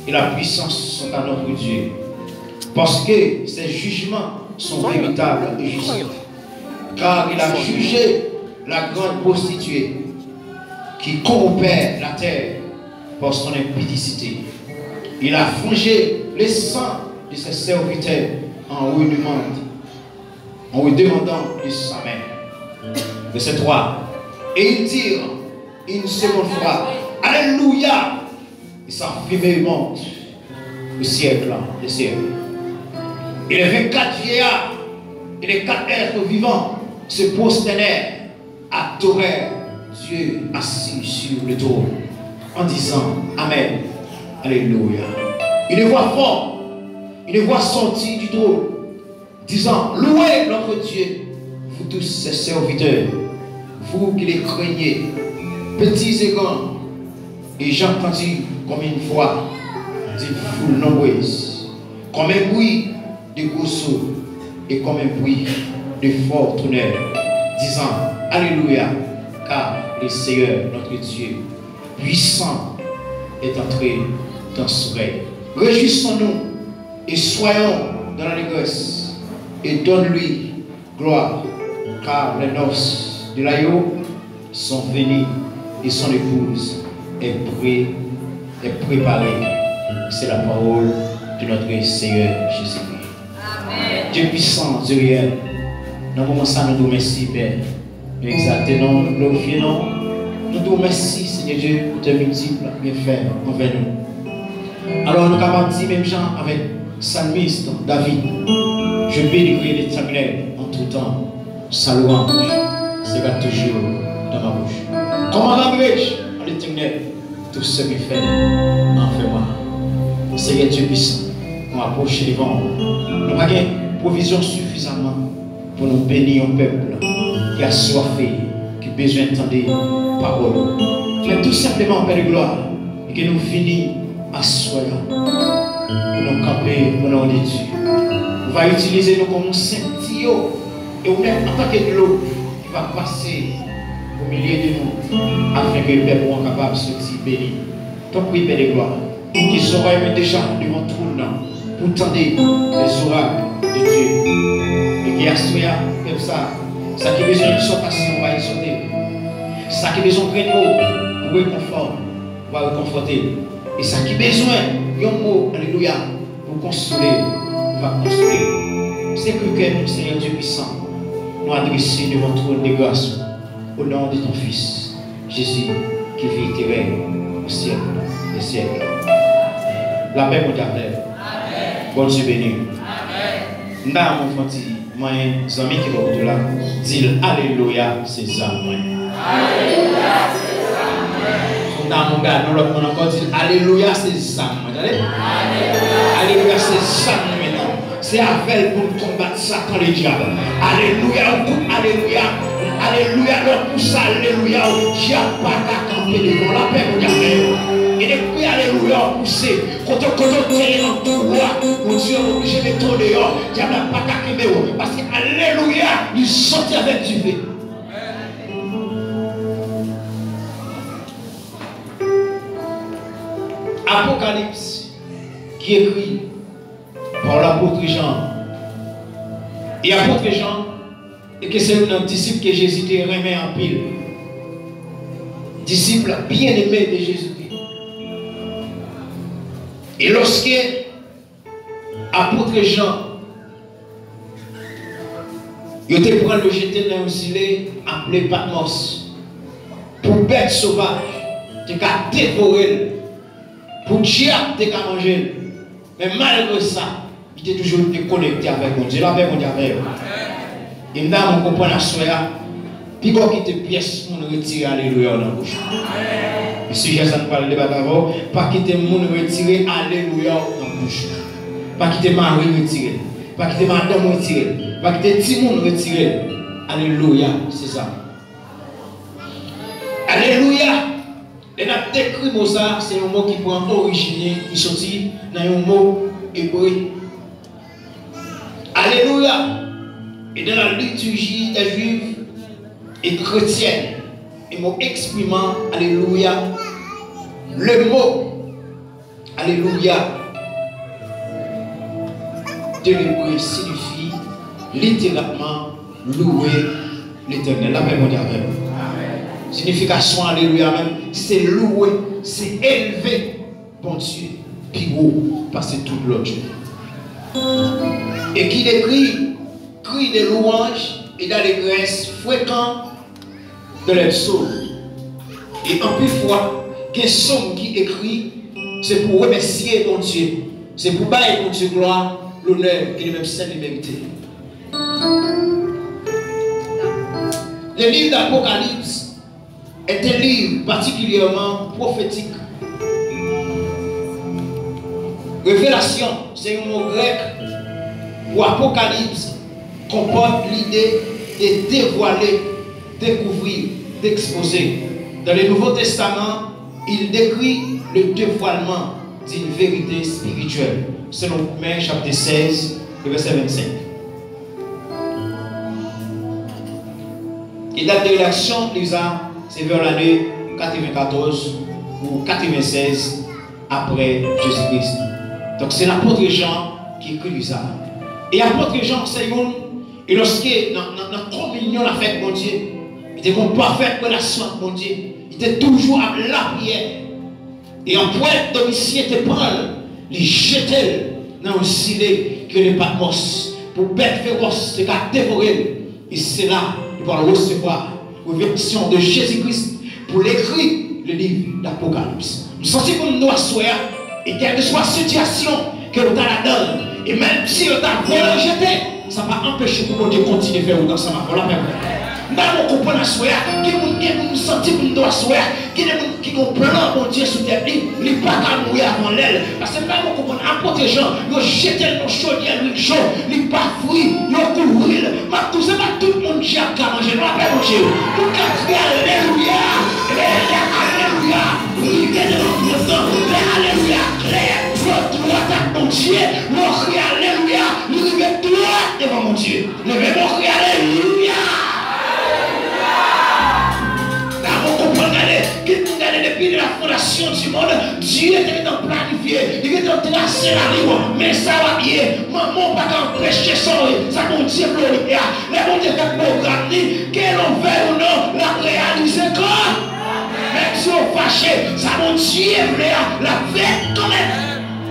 et la puissance sont à notre Dieu. Parce que ses jugements sont véritables et justes. Car il a jugé la grande prostituée qui corrompait la terre par son impudicité. Il a frangé les sangs de ses serviteurs en redemandant de sa main. Verset 3. Et ils dirent une seconde fois, Alléluia! Et sa fumée monte au siècle des siècles. Et les 24 vieillards et les 4 êtres vivants se prosternèrent, adorèrent Dieu assis sur le trône, en disant Amen. Alléluia. Une voix forte, une voix sortie du trône, disant louez notre Dieu, vous tous ses serviteurs, vous qui les craignez, petits et grands. Et j'entendis comme une voix d'une foule nombreuse, comme un bruit de gros sauts et comme un bruit de fort tonnerre, disant Alléluia, car le Seigneur, notre Dieu, puissant, est entré dans ce règne. Réjouissons-nous et soyons dans la négresse et donne-lui gloire, car les noces de l'agneau sont venues et son épouse est préparée. C'est la parole de notre Seigneur Jésus-Christ. Dieu puissant, Dieu réel, dans le moment ça, nous nous remercions, Père. Nous exaltons, nous glorifions. Nous nous remercions, Seigneur Dieu, pour tes multiples bienfaits envers nous. Alors, nous avons dit, même Jean, avec psalmiste David, je bénirai l'Éternel en tout temps. Sa louange sera toujours dans ma bouche. Comment rendrai-je à l'Éternel tout ce qu'il fait envers moi? Seigneur Dieu puissant, nous approchons devant. Nous n'avons pas provision suffisamment pour nous bénir un peuple qui a soifé, qui a besoin d'entendre parole. Mais tout simplement, Père de gloire, et que nous finissons à soi pour nous camper au nom de Dieu. On va utiliser nous comme un scintillot et on est en tant que de l'eau qui va passer au milieu de nous afin que le peuple soit capable de sortir béni. Ton prix, Père de gloire, qui sera déjà devant tout le monde pour tendre les oracles de Dieu. Et qui a soya comme ça qui a besoin de sortation, on va y sauter. Ça qui a besoin de mots pour réconfort, on va réconforter. Et ça qui a besoin d'un mot, alléluia, pour consoler, on va consoler. C'est que nous, Seigneur Dieu puissant, nous adresser devant ton trône de grâce au nom de ton Fils, Jésus, qui vit et règne au siècle des siècles. La paix pour ta terre. Bon Dieu béni. Nous avons mon amis qui vont là, dit Alléluia, c'est ça. Alléluia, c'est ça. Nous avons mon gars, nous avons encore dit Alléluia, c'est ça. Alléluia, c'est ça. C'est avec pour combattre Satan le diable. Alléluia, alléluia. Alléluia, le pouce, alléluia. J'ai pas qu'à camper devant la paix pour ta et depuis alléluia, poussé, quand on tient dans tout roi, mon Dieu est obligé de tourner dehors, diable n'a pas qu'à quitter, parce que alléluia, il sortit avec du vin. Apocalypse, qui est écrit par l'apôtre Jean. Et l'apôtre Jean, et que c'est un disciple que Jésus te remet en pile. Disciple bien-aimé de Jésus. Et lorsque l'apôtre Jean, il était prendre le jeté dans un gilet appelé Patmos pour bête sauvage, qui a dévoré, pour diable qui a mangé. Mais malgré ça, il était toujours connecté avec mon Dieu. La paix, mon Dieu, avec eux. Et maintenant, on comprend la soya. Puis quand il était pièce, on retire alléluia dans la bouche. Et si j'ai ça, parle de d'abord, pas quitter le monde retirer alléluia dans la bouche. Pas quitter Marie retirer. Pas quitter madame retirer. Pas quitter tout le monde retirer. Alléluia, c'est ça. Alléluia. Les nappes décrit Mozart, c'est un mot qui prend origine, qui sortit dans un mot hébreu. Alléluia. Et dans la liturgie des Juifs et chrétienne, un mot exprimant Alléluia. Le mot Alléluia. Célébrer signifie littéralement louer l'éternel. La paix mondiale. Signification, alléluia même, c'est louer, c'est élever, bon Dieu, puis haut, passer tout l'autre. Et qui écrit, crie de louanges et d'allégresse fréquent de les psaumes. Et en plus fois, qu'un psaume qui écrit, c'est pour remercier mon Dieu, c'est pour bailler mon Dieu gloire, l'honneur qu'il est même saint et mérité. Le livre d'Apocalypse est un livre particulièrement prophétique. Révélation, c'est un mot grec pour Apocalypse, comporte l'idée de dévoiler, découvrir, d'exposer. Dans le Nouveau Testament, il décrit le dévoilement d'une vérité spirituelle, selon Romains chapitre 16, verset 25. Et date de rédaction, Lisa, c'est vers l'année 94 ou 96 après Jésus-Christ. Donc c'est l'apôtre Jean qui écrit ça. Et l'apôtre Jean, c'est un, et lorsque dans la communion avec mon Dieu, il était en parfaite relation avec mon Dieu, il était toujours à la prière. Et en pointe domicile était prendre, il jetait dans un gilet que n'est pas de mos, pour bête féroce, c'est qu'à dévorer. Et c'est là, il va recevoir la version de Jésus-Christ pour l'écrire le livre d'Apocalypse. Nous sentons que nous doit soir, et quelle que soit la situation que nous avons là-dedans, et même si nous avons rejeté, ça va empêcher pour nous de continuer à faire autant ça va. Nous comprenons la soir, qui nous sentons que nous doit soir, qui ont plan pour Dieu sous terre, il n'est pas qu'à mourir avant l'aile. Parce que nous comprenons, apôtre Jean, nous jetons nos chaudières, l'huile chaude, il n'est pas fruit, il est couvrir. Mais tout ça, tout le monde qui a mangé, nous appelons manger. Pour qu'à crier alléluia, alléluia, il y a de l'enfant, alléluia, clair, votre droite à mon Dieu, mon cri alléluia, nous levons droit devant mon Dieu. Levez mon cri alléluia. Depuis la fondation du monde, Dieu était en planifié, il était en tracé la ligne, mais ça va y est, maman pas qu'empêcher ça, ça mon Dieu glorieux, les bon Dieu fait programme, qu'elle en veut ou non, la réaliser quand, même si on fâché, ça mon Dieu la fait quand même.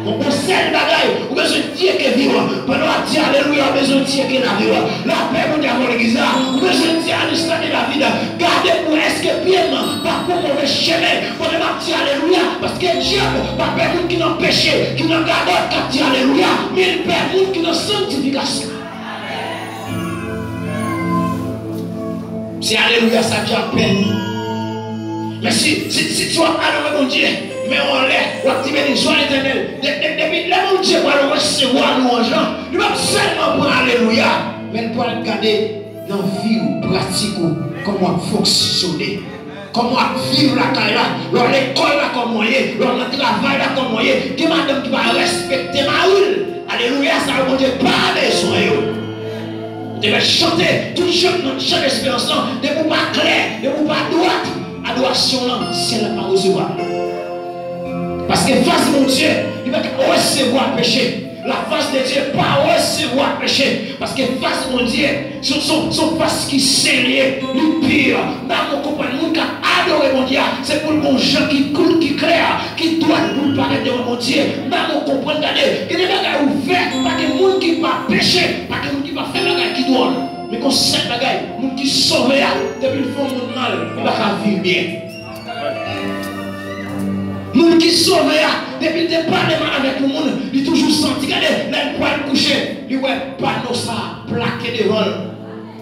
On possède la bagaille, on a besoin de Dieu qui vit. Pendant qu'on dit alléluia, on a besoin de Dieu qui la vie. La paix, on a l'église. On a besoin de Dieu à l'instant de la vie. Gardez pour est-ce que bien, pas pour mauvais chemin. Pendant qu'on dit alléluia, parce que Dieu, pas personne qui n'a péché, qui n'a gardé, qui dit alléluia, mais il personne qui n'a sanctification. Si alléluia, ça vient à peine. Mais si tu vas adorer mon Dieu, mais on l'est, on active les joies éternelles. Depuis là, mon Dieu va recevoir nous en gens. Il va seulement pour alléluia. Mais il doit regarder dans la vie ou pratique comment fonctionner. Comment vivre la carrière, dans l'école là comme moyen, dans le travail là comme moyen. Que madame qui va respecter ma rue. Alléluia, ça va Dieu pas besoin. Vous devez chanter, tout chaque expérience, de vous pas clair, de vous pas droite. Adoration là, c'est la pas recevoir. Parce que face mon Dieu, il va recevoir le péché. La face de Dieu, pas recevoir le péché. Parce que face mon Dieu, son face qui saigne, le pire. Dans mon compagnon qui a adoré mon Dieu, c'est pour mon gens qui coule, qui clair, qui doit nous paraître devant mon Dieu. Dans mon compagnon, il y a des bagages ouverts, pas que les gens qui ne pas pécher, pas que les gens qui ne pas faire des bagages qui doivent. Mais qu'on sait des bagages, les gens qui sauvent, depuis le fond de mal, il va vivre bien. Moun qui sauve, depuis le départ avec le monde, il toujours senti, regardez, là il peut coucher, il voit pas nos ça, plaqué devant.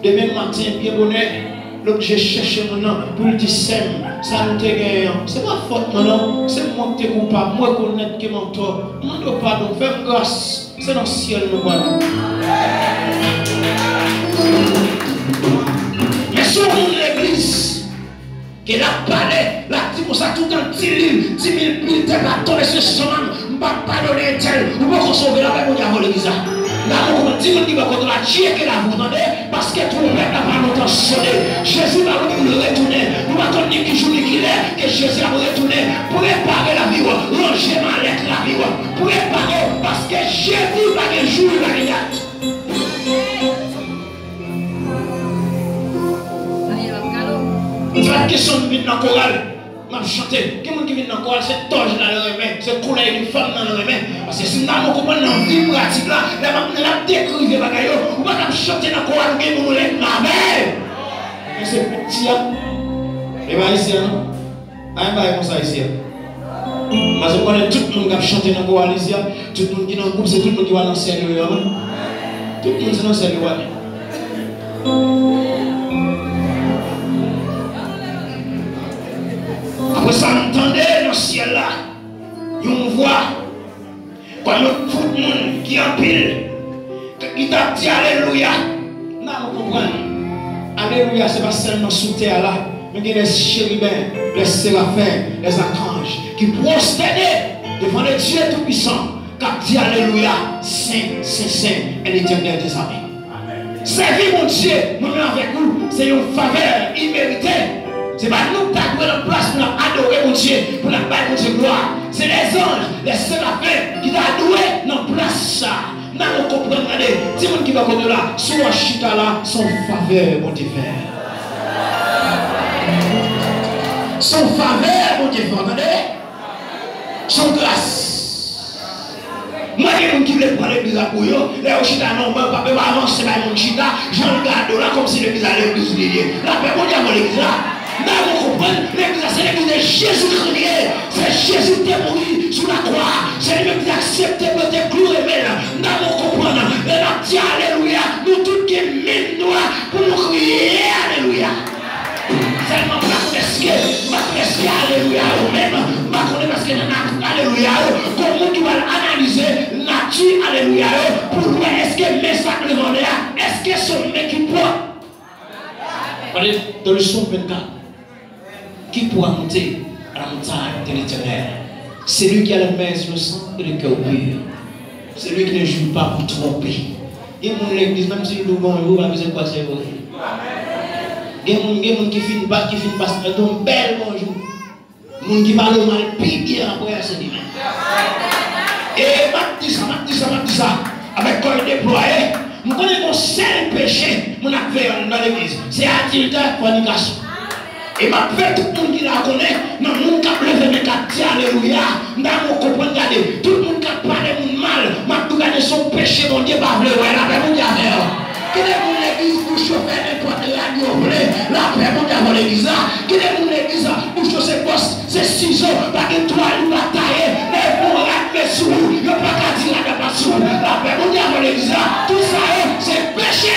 Demain matin, bien bonnet, l'objet cherche mon nom, pour le dire ça nous te gagne. C'est pas faute non, c'est moi qui t'ai coupable, moi connaître que mon tort. Moi ne pas donc faire grâce, c'est dans le ciel nous voilà. Mais sur l'église, qui a parlé, la dit pour ça tout un petit livre, 10 000 militaires, la tombe sur ce chemin, je ne vais pas pardonner tel, ou pas qu'on sauve la paix pour diable l'église. Là, on dit qu'on va contre la Dieu qui l'a vous donné, parce que tout le peuple n'a pas longtemps sonné. Jésus va nous retourner, nous va dire qui joue qui est, que Jésus va retourner pour réparer la vie, ranger ma lettre la vie, vient dans le choral. M'a chanté. Qui monde qui vient dans le choral, c'est torche dans le main, c'est couleur d'une femme dans le main. Parce que si nous comprenons dans la vie pratique là, la décrire les bagailles, ou pas chanter dans le choral, qui nous lève la main. C'est petit. Et bien ici, non? Pas comme ça ici. Parce que connaît tout le monde qui a chanté dans le choral ici, tout le monde qui est dans le groupe, c'est tout le monde qui va dans le sérieux. Tout le monde est dans le sérieux. Après ça, on entendait dans le ciel là, on voit comme tout le monde qui en pile, qui t'a dit Alléluia. Non, vous comprenez? Alléluia, ce n'est pas seulement sous terre là, mais il y a les chérubins, les séraphins, les archanges qui prosternaient devant le Dieu Tout-Puissant, qui a dit Alléluia, Saint, Saint, Saint, et l'Éternel des armées. Servir mon Dieu, nous-mêmes avec nous, c'est une faveur imméritée. Ce n'est pas nous qui avons la place pour adorer mon Dieu, pour la bailler mon Dieu gloire. C'est les anges, les séraphins qui t'ont adoré dans la place ça. Nous comprenons, regardez, dis moi qui va connaître là, son chita là, son faveur, mon Dieu frère. Son faveur, mon Dieu frère, regardez. Son grâce. Moi, il y a des gens qui veulent prendre l'église à Pouyo, les chita non, papa va avancer par mon chita, j'en garde là comme si l'église allait l'église liée. La paix, mon Dieu, mon l'église là. Nous comprenons, l'église c'est l'église de Jésus-Christ, c'est Jésus qui est mort sur la croix, c'est lui qui a accepté de te clouer. Nous comprenons, et nous disons Alléluia, nous tous qui mine noir pour nous crier Alléluia. Seulement parce que Alléluia, ou même, parce que Alléluia, comment tu vas analyser nature Alléluia, pour voir est-ce que mes sacs le vendent, est-ce que son équipe dans le son 24. Qui pourra monter à la montagne de l'Éternel? C'est lui qui a la main sur le sang et le cœur pur. C'est lui qui ne joue pas pour tromper. Il y a mon église, même si nous avons un besoin de quoi c'est vrai. Il y a des gens qui finissent pas, c'est un bel bonjour. Les gens qui parlent mal, puis bien après, c'est dit. Et je dis ça, avec quoi il déployé, nous connaissons un seul péché, mon affaire dans l'église, c'est adultère, fornication. Et ma fait tout le monde qui la connaît, dans le monde qui a levé mes dit Alléluia, dans mon comprendre, regardez, tout le monde qui a parlé mon mal, m'a tout gardé son péché, mon Dieu, pas vrai, la paix, mon Dieu, quel est mon église pour chauffer n'importe radio, la paix, mon Dieu, mon église, quel est mon église pour chauffer ses postes, ses ciseaux, pas que toi, il va tailler, les bons rats, les sous, il n'y a pas qu'à dire la paix, sous, la paix, mon Dieu, mon église, tout ça, c'est péché,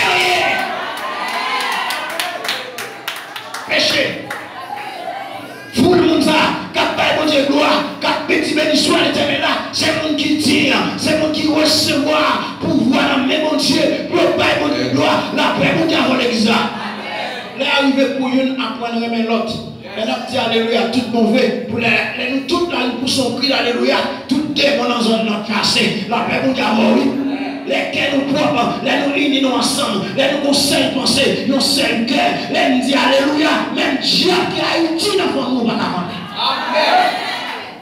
péché. Tout le monde ça, qui a bon Dieu gloire, qui a petit béni soit l'éternel là, c'est le monde qui tire, c'est le monde qui recevoir, pouvoir dans mes bon Dieu, pour le Père bon Dieu gloire, la paix bon Dieu avant l'église là. Là, arrivé pour une, apprendre à l'autre. Et là, dit Alléluia, tout mauvais, pour nous toutes là, pour son cri, Alléluia, tout démon dans zone cassé, la paix bon Dieu avant oui. Lesquels nous propres, les nous unis ensemble, les nous conseils pensée, nos seuls cœurs, les nous dit Alléluia, même Dieu qui a utilisé dans nous, Amen.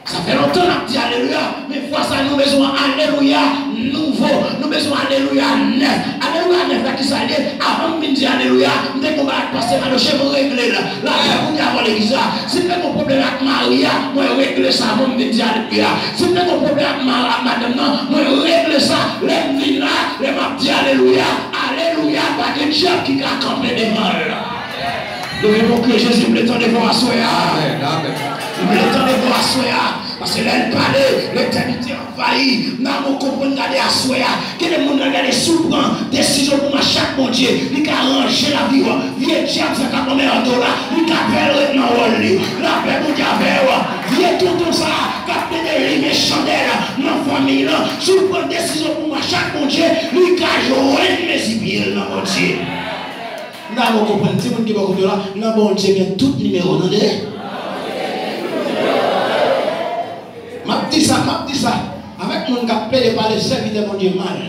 Ça fait longtemps qu'on a dit Alléluia, mais fois ça nous besoin Alléluia nouveau, nous besoin Alléluia neuf. Alléluia neuf, là qui s'allait, avant de dire Alléluia, nous devons passer à nos cheveux réglés là. Là, vous dites avant l'église, si vous avez un problème avec Maria, moi régler ça avant de dire Alléluia. Si vous avez un problème avec madame, moi régler ça, les vignes là, les m'a dit Alléluia, Alléluia, pas de Dieu qui a campé des mal. Nous voulons que Jésus me le temps de voir à soi. Il me le temps de voir à soi. Parce que là, il parlait, l'éternité envahie. Nous avons compris d'aller à soi. Que le monde a gardé souffrant, décision pour chaque bon Dieu. Il a arrangé la vie. Vieux diable, ça a comme un dollar. Il a fait le rôle. La paix, mon Dieu, vieux tout ça. Capté des lumières chandelles dans la famille. Souffrant, décision pour chaque bon Dieu. Il a joué mes civils dans mon Dieu. Nous avons compris, si vous ne pouvez pas nous avons tout numéro. Je dis ça. Avec mon appelé par les serviteurs de mon Dieu mal.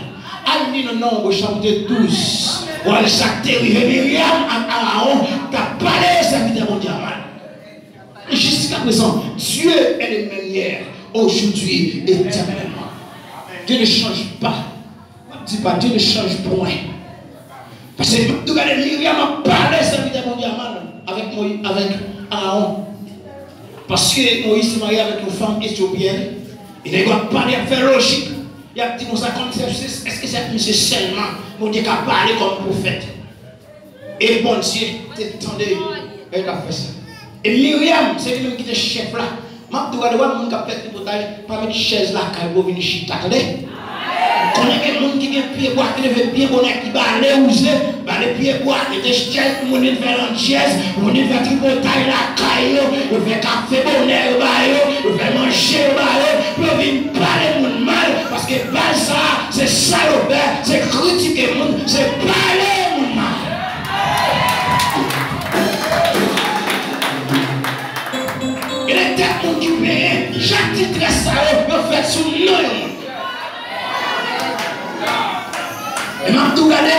Allez dans le nombre chapitre 12. Où elle s'est arrivée Myriam à Aaron, qui a parlé des serviteurs de mon Dieu mal. Jusqu'à présent, Dieu est le même hier, aujourd'hui, éternellement. Dieu ne change pas. Je ne dis pas, Dieu ne change point. Parce que tout le monde Myriam a parlé des serviteurs de mon Dieu mal avec Aaron. Parce que Moïse s'est marié avec une femme éthiopienne. Il n'a pas parlé à faire logique. Il a dit comme ça, est-ce que c'est seulement mon Dieu qui a parlé comme prophète? Et bon Dieu, attendez, elle a fait ça. Et Myriam, c'est lui-même qui était chef là. Je dois voir mon qui fait le potage, pas mettre chaise là, quand il vient chita. Attendez? On a quelqu'un qui a pied bois, qui fait pied bonnet, qui va aller oser, va aller pied bois, et des chaises, on est faire une chaise, on est faire du potage là, caillou, on fait café bonnet, on fait manger, on vient parler mon mal, parce que ça, c'est salopère, c'est critiquer mon, c'est parler mon mal. Il est tellement qui paye, chaque titre ça, on fait sous nous. Et m'a tout regardé,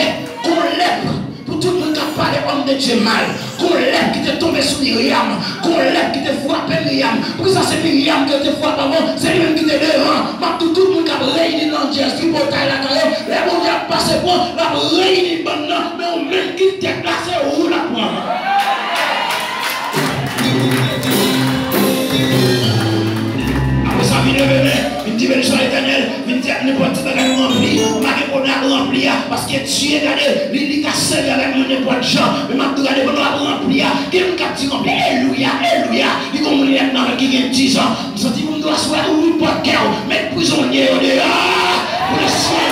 qu'on lève, pour tout le monde qui a parlé homme de Dieu mal, qu'on lève qui t'est tombé sur Myriam, qu'on lève qui t'est frappé Myriam, pour ça c'est Myriam qui t'est frappé avant, c'est lui-même qui t'est devant, m'a tout le monde qui a réuni dans Dieu, qui porte la carrière, les bons qui a passé bon, la réuni maintenant, mais on même qui t'est placé où la pointe. Après ça, il est dit béni soit l'Éternel, il dit n'importe qui va remplir, remplir, parce que Dieu regardez, il a servi avec mon n'importe gens, mais m'a regardé pour nous remplir, quelqu'un qui a dit remplir, alléluia, alléluia, il comme il est dans qui a 10 ans, nous sentons qu'on doit soit ouvrir porte cœur, mettre prisonnier au dehors, pour le ciel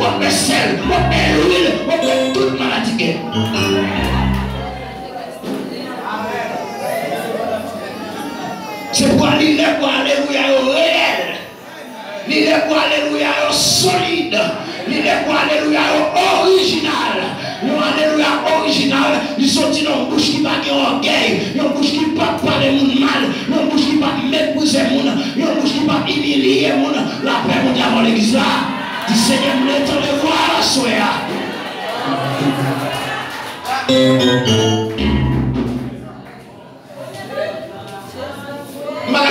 on met sel, on met l'huile, on met toute maladie. C'est pourquoi il est pour alléluia réel. Il est pour alléluia solide. Il est pour alléluia original. Alléluia original. Ils sont dans une bouche qui va avoir orgueil. Une bouche qui ne va pas parler de mal. Une bouche qui va mépriser le monde. Une bouche qui va humilier le monde. La paix mondiale dans l'église. Du Seigneur, nous le temps de voir la soya. Nous ne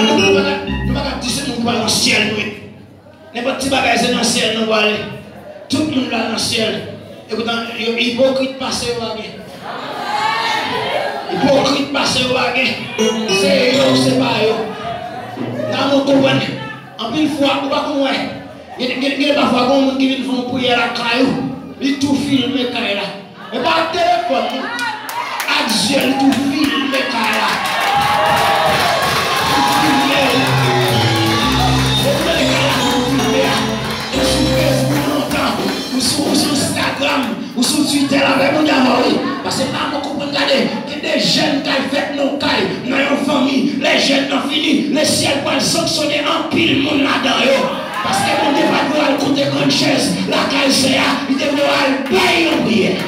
pouvons pas dire que nous allons dans le ciel. N'importe quel bagage dans le ciel, nous allons aller. Tout le monde va dans le ciel. Écoutez, hypocrite passé au baguette. Hypocrite passé au baguette. C'est eux, c'est pas eux. Dans mon comprendre. En plus, fois, on va comprendre. Il y a parfois des gens qui viennent faire prier à la caillou, ils tout filment les cailles là. Et par téléphone, à Dieu, ils tout filment les cailles là. Ou sur Instagram, ou sur Twitter, avec mon diamant, parce que là, on comprend qu'il y a des jeunes qui ont fait nos cailles, dans une famille, les jeunes ont fini, le ciel va sanctionner un pile monde là-dedans. Parce que mon Dieu va pouvoir compter grande chaise, la caille il devrait payer en prière.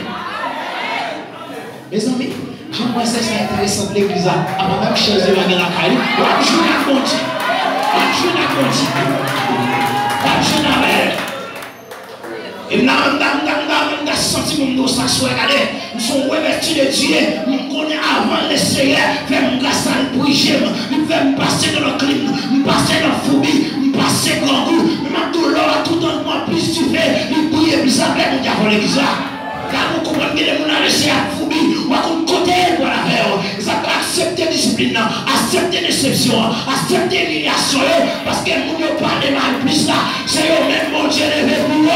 Mes amis, j'aimerais ça, c'est intéressant de l'église. À ma même chaise, il va gagner la caille. On joue à Conti. On joue à Conti. On joue à Belle. Et nous avons senti que nous sommes regardés. Nous sommes revêtus de Dieu. Nous connaissons avant le Seigneur. Faire mon grâce à le prier. Nous faisons passer dans le crime. Nous passer dans le phobie. Passer grand goût, mais tout l'heure, tout en moi, plus tu fais, il brille plus après mon diable l'église. Car vous comprenez que les gens ont laissé à fouiller, ou à côté pour la faire. Ils ont accepté discipline, accepté déception, accepté humiliation, parce que les gens n'ont pas de mal plus là. C'est eux-mêmes, mon Dieu, levé pour eux.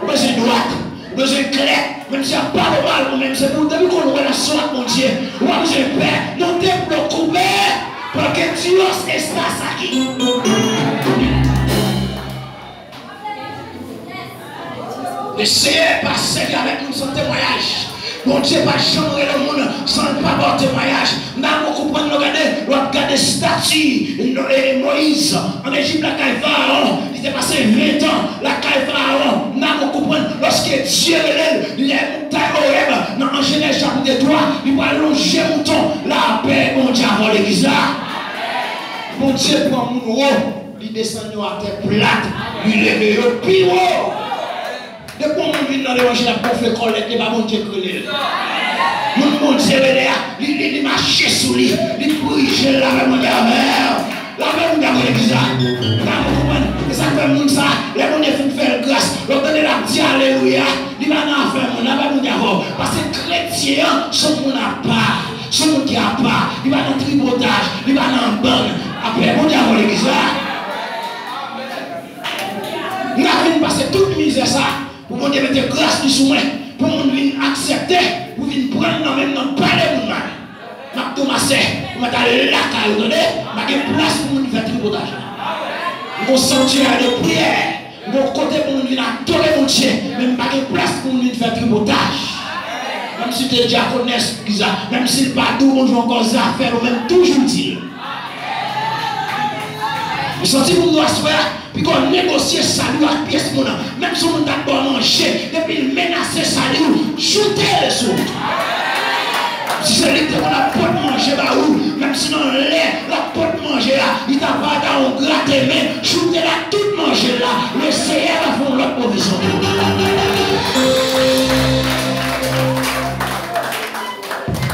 Besoin de droite, besoin de clair, même si il n'y a pas de mal, même c'est pour depuis qu'on a une relation avec mon Dieu, on a besoin de paix, nous devons couvrir pour que Dieu espace aquí. Le Seigneur passe avec nous son témoignage. Mon Dieu va changer le monde sans pas avoir témoignage. Nous avons compris, nous regardons statue et Moïse en Égypte, la caille Pharaon. Il était passé 20 ans, la caille Pharaon. Nous avons compris, lorsque Dieu il est monté au rêve, dans Genèse chapitre 3, il va allonger le mouton. La paix, mon Dieu, avant l'église. Mon Dieu prend mon haut, il descend à terre plate, il lève le plus haut. Les bons gens viennent dans l'évangile, pour faire collecte, il va monter creuler. Mon Dieu, il marche sous lui, il bouge la même mère. La même dans l'église. Et ça fait mon ça, les gens font faire grâce. L'autre la dit alléluia. Il va en faire mon amour. Parce que chrétien, son monde n'a pas. Son monde qui n'a pas. Il va dans le tripotage, il va dans le banc. Après, mon Dieu, l'église. Il a venu passer toute misère ça. Pour mon Dieu mettre grâce sur moi. Pour mon Dieu accepter. Pour venir prendre dans même nom, parler mon mal. Je vais commencer, je vais aller là, je vais place pour nous faire tripotage. Je vais sentir de prière. Je vais côté pour nous adorer mon Dieu. Mais je vais pas place pour nous faire tripotage. Même si tu es diaconesse, même si le pas doux, on joue encore ça à faire, même toujours dire. Je sens pour nous asseoir, puis qu'on négocie salut à pièce, même si on a d'abord manger, depuis menacer salut, shooter les autres. Si c'est lui qui a pas de manger, même si on lait la porte manger là, il t'a pas dans un gratte main, shooter la toute manger là, le Seigneur va faire l'autre provision.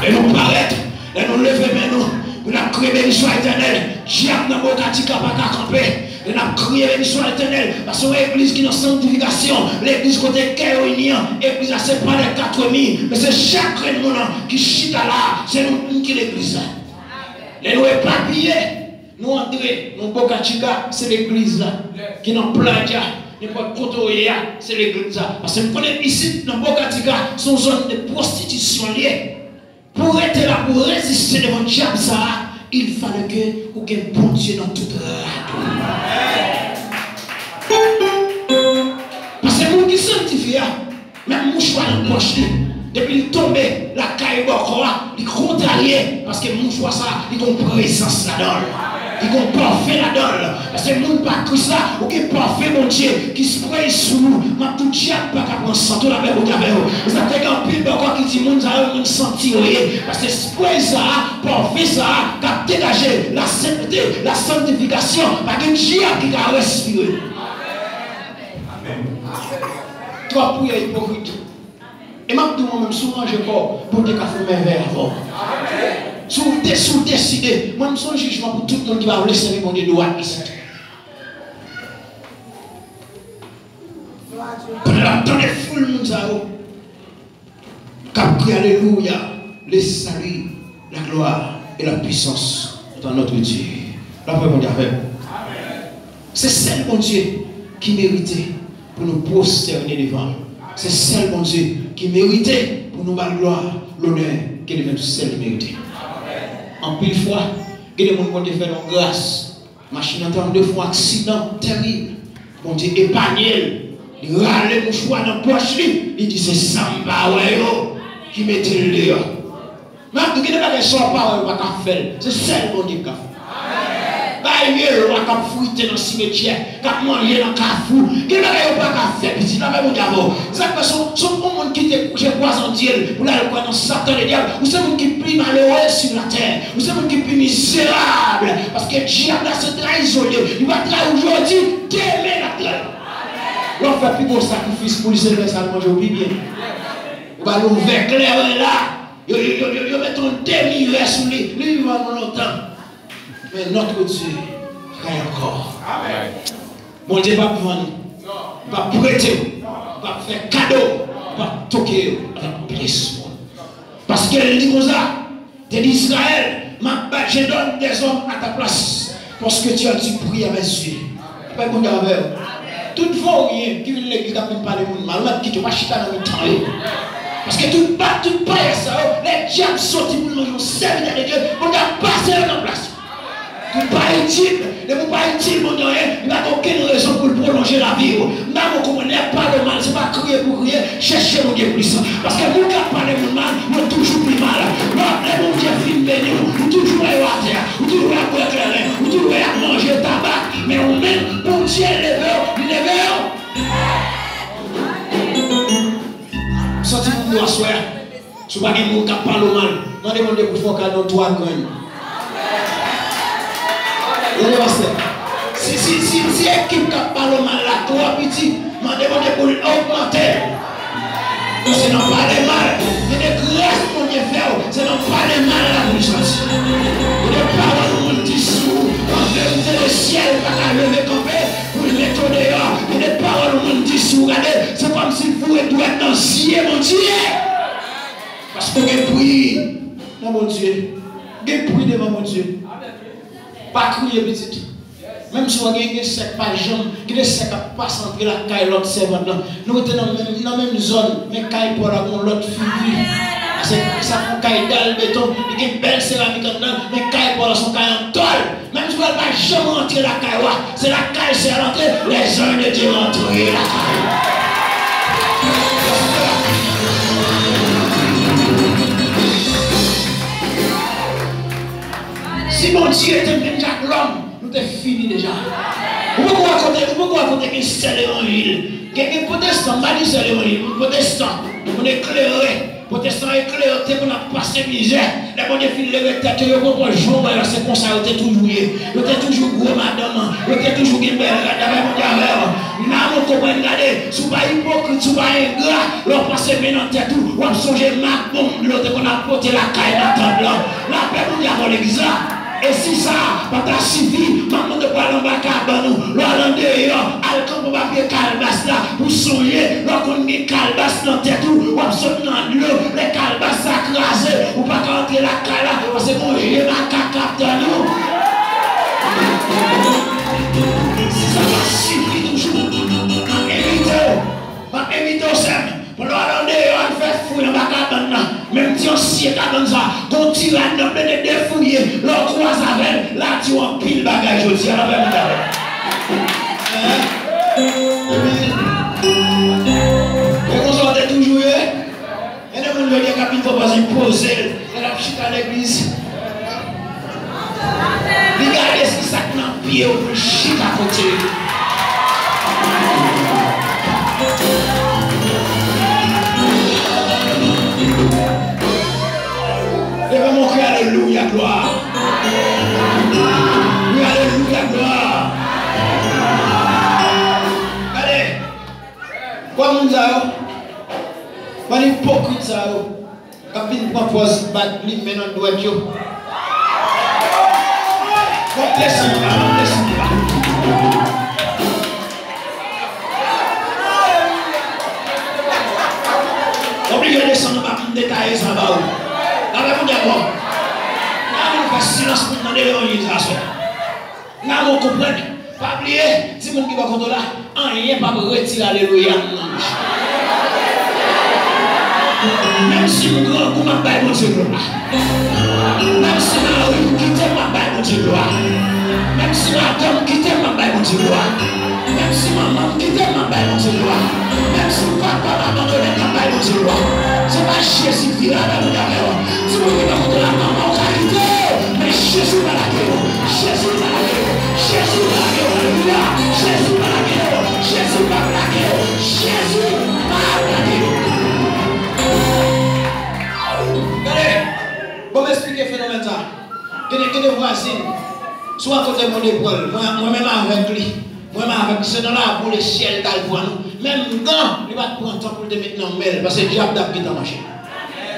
Et nous paraître, et nous lever maintenant, nous avons crié bénédiction éternelle, diable dans mon katika pas qu'à camper. Et nous avons crié bénédiction éternelle, parce que l'église qui est en sanctification, l'église côté réunion, l'église c'est pas les 4000, mais c'est chaque monde qui chita là, c'est nous qui l'église. Les nous éparpillés, nous entrer, nous Bokatika, c'est l'église qui est en plagia. N'importe côté, c'est l'église. Parce que nous connaissons ici, dans Bokatika, son zone de prostitution liée. Pour être là, pour résister devant le diable, il fallait que vous ayez bon Dieu dans toute la. Parce que nous qui sanctifions, même mouchoir dans le poche, depuis qu'il tombe, la caille il est contrarié. Parce que mouchoir, il a une présence là-dedans. Il y a un parfait là-dedans. Parce que nous ne pas que ça, ou qu'il y a un parfait, mon Dieu, qui se prête sous nous. Ma tout diable pas qu'à prendre santé la même au cabello. Ça fait qu'un pile encore qui dit, mon Dieu, on senti, parce que ce prête ça, parfait ça, qui a dégagé la sainteté, la sanctification, par que diable qui a respiré. Amen. Toi, pour y hypocrite. Et moi-même, souvent, je crois, pour que tu aies fait mes verres avant. Sous décider, moi je suis un jugement pour tout le monde qui va laisser mon Dieu droit ici. Dans les foules, nous avons capté alléluia, le salut, la gloire et la puissance dans notre Dieu. La première mon Dieu avec. C'est celle mon Dieu qui méritait pour nous prosterner devant. C'est celle mon Dieu qui méritait pour nous la gloire, l'honneur, qui devient celle qui méritait. En pile fois, il y a des gens qui ont fait une grâce. Machine entend deux fois accident terrible. Bon Dieu épargné. Il râle le mouchoir dans la poche. Il dit c'est Samba qui mettait le dehors. Mais il n'y a pas de son parole qui a fait. C'est celle bon Dieu qui a fait. Il y a des gens qui ont fruité dans le cimetière, qui ont mangé dans le carrefour. Il y a des gens qui ont fait petit. Là même d'abord. C'est que son monde qui était croisé en Dieu, pour aller dans Satan et le diable. Vous savez qui est plus malheureux sur la terre. Vous savez qui est plus misérable. Parce que le diable a se très isolé. Il va trahir aujourd'hui, demain la terre. On fait plus gros sacrifice pour lui servir ça manger au bien. On va l'ouvrir clair là. Il met un demi-verre sur lui. Lui, il va longtemps. Mais notre Dieu, rien encore. Amen. Mon Dieu va prendre, va prêter, va faire cadeau, va toquer avec blessure. Parce qu'elle dit comme ça, tu dis Israël, je donne des hommes à ta place. Parce que tu as dû prier à mes yeux. Pas de avec toute fois rien qui vient de l'église d'après parler de mal, même qui te va chiter dans le temps. Parce que tout pas ça, les diables sortent pour nous servir de Dieu, on a passé en place. Vous pas utile, ne vous pas utile, mon Dieu, il n'y a aucune raison pour prolonger la vie. Même si vous n'êtes pas le mal, ce n'est pas crier pour crier, cherchez mon Dieu plus. Parce que vous qui parlez de mal, vous toujours plus mal. Non, les mon Dieu filme béni, vous toujours à terre, vous toujours à boire clair, vous toujours à manger tabac, mais on même pour Dieu lever. Sortez-vous pour asseoir. Si vous n'avez pas de parler mal, non demandez pour faire dans 3 graines. Si l'équipe qui parle mal là, toi petit, Demandez mon Dieu pour l'augmenter. C'est non pas les mal. Il y a des grâces mon Dieu fait. C'est non pas les mal à la puissance. Il y a des paroles qui dissous. En vérité, le ciel va pas lever campé pour le mettre dehors. Il y a des paroles qui dissous. Regardez, c'est comme si vous êtes dans le ciel, mon Dieu. Parce que vous priez dans mon Dieu. Vous priez devant mon Dieu. Pas crier petit. Même si vous avez des secs par jambe, qui des secs pas entrer la caille l'autre servante là. Nous sommes dans la même zone, mais caille pour la l'autre fille. Ça fait caille dans le béton, il y a une belle céramique dedans, mais caille pour la son caille en toile. Même si vous n'avez pas jamais entrer la caille, c'est la caille, c'est à l'entrée, les anges de Dieu entrer la caille. Si mon Dieu était déjà l'homme, nous sommes finis déjà. Vous pouvez raconter que c'est l'évangile. Quelqu'un protestant, m'a dit c'est l'évangile. Protestant, on est éclairé. Protestant éclairé, on a passé misère. Les bons filles lever tête, ils vont prendre jour, c'est comme ça, ils étaient toujours liés. Ils étaient toujours gros, madame. Ils étaient toujours belle, regardez mon diable. Nous avons compris, regardez, si vous pas hypocrite, si vous pas ingrat, leur passé maintenant tête, ou on songe ma bombe, l'autre qu'on a porté la caille d'attendre là. La paix, nous avons l'exemple. Et si ça, pas ta suffi, maman de pas l'embarquer à nous, l'on dehors, al camp papier calbas là, pour soigner, l'on met calbas dans tête ou on saute dans l'eau, les calbas s'acraser, ou pas rentrer la cala, parce que mon j'ai ma caca dans nous. Si ça va suffi toujours, ma évite au sem. Pour nous aller, on fait fouiller dans la cabane. Même si on s'y cabane ça, on tire à nous de défouiller, l'on croise avec, là tu as pile bagage aussi à la même et on sortait toujours, et les gens me disent qu'il ne faut pas imposer, et la petite à l'église. Regardez ce qui s'est dans le pied, on peut chier à côté. Lève mon cœur, alléluia, gloire. Oui, alléluia, gloire. Allez, quoi nous avons? Pas l'hypocrite ça. Quand il propose de battre lui maintenant le doigt de Dieu. On descend là, on descend là. Obligé de descendre, on va détailler ça là-bas. Là-bas, on d'abord. Là, on fait silence pour demander l'évangélisation. Là, on comprend. Pas oublier, si mon qui va contre là, rien pas retirer alléluia. Même si mon grand coup m'a baillé mon Dieu gloire. Même si ma rue quitte m'a baillé mon Dieu gloire. Même si ma dame quitte m'a baillé mon Dieu gloire. Même si ma maman quitte m'a baillé mon Dieu gloire. Même si papa m'a abandonné m'a baillé mon Dieu gloire. C'est pas Jésus qui l'a dans le si vous voulez contre la maman, on va quitter. Mais Jésus va la gueule. Jésus va la gueule. Jésus va la gueule. Alléluia. Jésus va la gueule. Jésus va la gueule. Jésus va la gueule. Regardez, pour m'expliquer le phénomène ça. Que des voisines, soit à côté de mon épaule, moi-même avec lui, moi-même avec ce nom-là pour le ciel d'aller pour nous. Même quand il va prendre temps pour le mettre dans le mail, parce que le diable a pris dans la machine.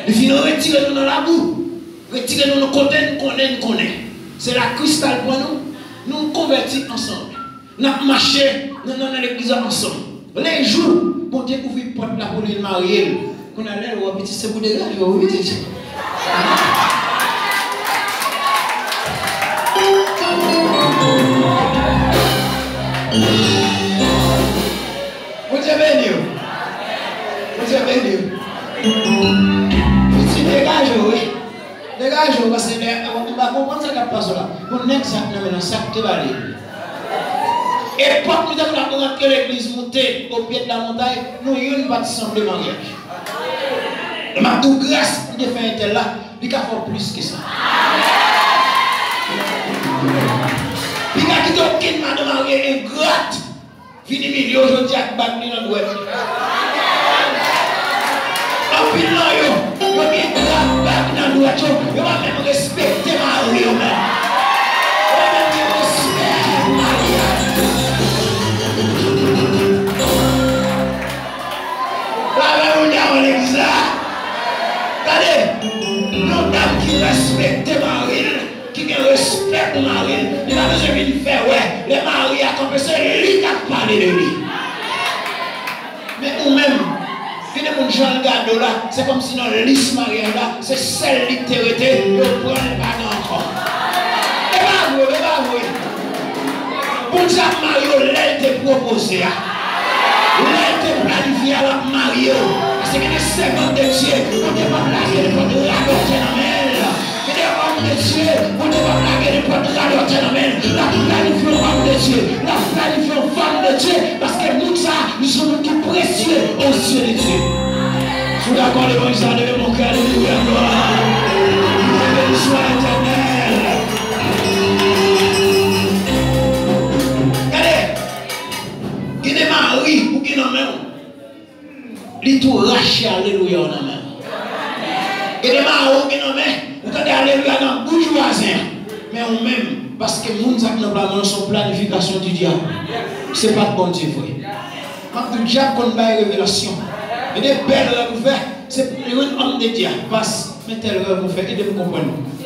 Il finit de retirer nous dans la boue, retirer nous dans le côté, nous connaissons. C'est la cristal pour nous. Nous convertis ensemble. Nous marchons dans l'église ensemble. Les jours, pour découvrir le porte là pour le marier, qu'on a l'air ou petit, c'est pour des gars, oui, c'est vous avez béni. Vous avez béni. Petit dégage, oui. Dégage, parce que on va comprendre ce qui passe là. On est exactement dans ça qui va aller. Et quand nous avons rentré l'église montée au pied de la montagne, nous n'avons pas de semblé mariage. Ma tout grâce de faire un tel là, il y a plus que ça. Il y a qui d'autre qui m'a demandé une gratte. Fini milieu aujourd'hui avec Bagni dans le web. En plus, là, il y a une gratte Bagni dans le web. Il va même respecter ma rue. Il va même respecter ma rue. Une dame qui respecte Marie, qui respecte Marie, il a besoin de faire, ouais, les maris à camper, c'est lui qui a parlé de lui. Mais nous-mêmes, quand les gens regardent là, c'est comme si dans la liste mariage là, c'est celle qui te retient, ils ne prennent pas encore. Et pas vrai. Pour ça, Mario, l'aile te proposé. L'aile te planifié à la Mario. Parce que les 50 de Dieu, on ne peut pas plaquer les portes de la doctrine en main. Et les hommes de Dieu, on ne peut pas plaquer les portes de la doctrine en main. La planifiée femme de Dieu, la planifiée femme de Dieu. Parce que nous, ça, nous sommes qui précieux aux yeux de Dieu. Je suis d'accord, l'évangile de mon cœur, alléluia, gloire. Béni soit l'éternel. Qui est mari ou qui n'a même, il tout raché, alléluia, on a même. Qui est mari ou qui n'a même, ou qui a alléluia dans bourgeoisie. Mais on même, parce que nous avons son planification du diable. Ce n'est pas de bon Dieu, frère. Quand le diable qu'on a une révélation, et des belles rêves vous faites, c'est pour les hommes de diable. Passe, mais tel rêve vous faites, et de me comprendre.